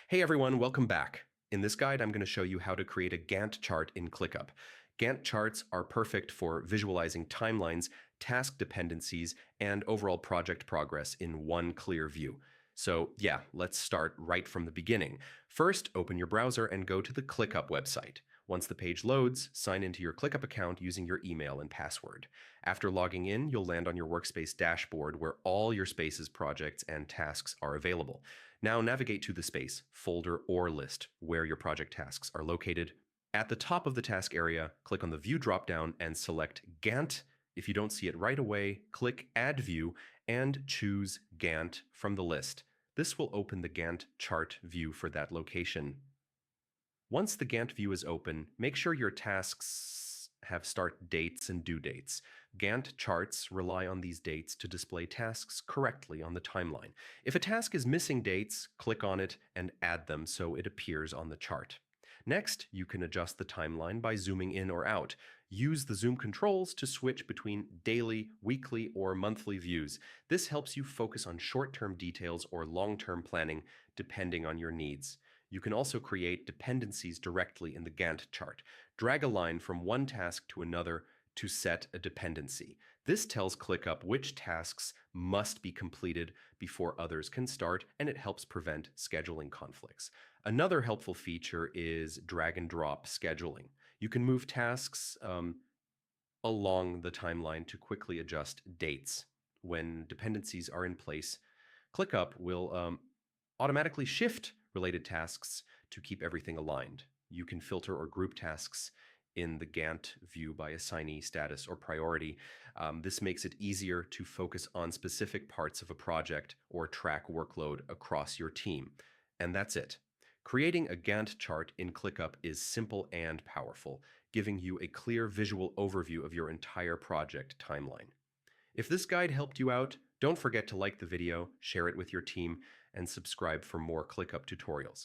Hey everyone, welcome back. In this guide, I'm going to show you how to create a Gantt chart in Clickup. Gantt charts are perfect for visualizing timelines, task dependencies, and overall project progress in one clear view. So yeah, let's start right from the beginning. First, open your browser and go to the Clickup website. Once the page loads, sign into your Clickup account using your email and password. After logging in, you'll land on your workspace dashboard where all your space's projects and tasks are available. Now navigate to the space, folder, or list where your project tasks are located. At the top of the task area, click on the View dropdown and select Gantt. If you don't see it right away, click Add View and choose Gantt from the list. This will open the Gantt chart view for that location. Once the Gantt view is open, make sure your tasks have start dates and due dates. Gantt charts rely on these dates to display tasks correctly on the timeline. If a task is missing dates, click on it and add them so it appears on the chart. Next, you can adjust the timeline by zooming in or out. Use the zoom controls to switch between daily, weekly, or monthly views. This helps you focus on short-term details or long-term planning depending on your needs. You can also create dependencies directly in the Gantt chart. Drag a line from one task to another to set a dependency. This tells ClickUp which tasks must be completed before others can start, and it helps prevent scheduling conflicts. Another helpful feature is drag and drop scheduling. You can move tasks along the timeline to quickly adjust dates. When dependencies are in place, ClickUp will automatically shift related tasks to keep everything aligned. You can filter or group tasks in the Gantt view by assignee status or priority. This makes it easier to focus on specific parts of a project or track workload across your team. And that's it. Creating a Gantt chart in ClickUp is simple and powerful, giving you a clear visual overview of your entire project timeline. If this guide helped you out, don't forget to like the video, share it with your team, and subscribe for more ClickUp tutorials.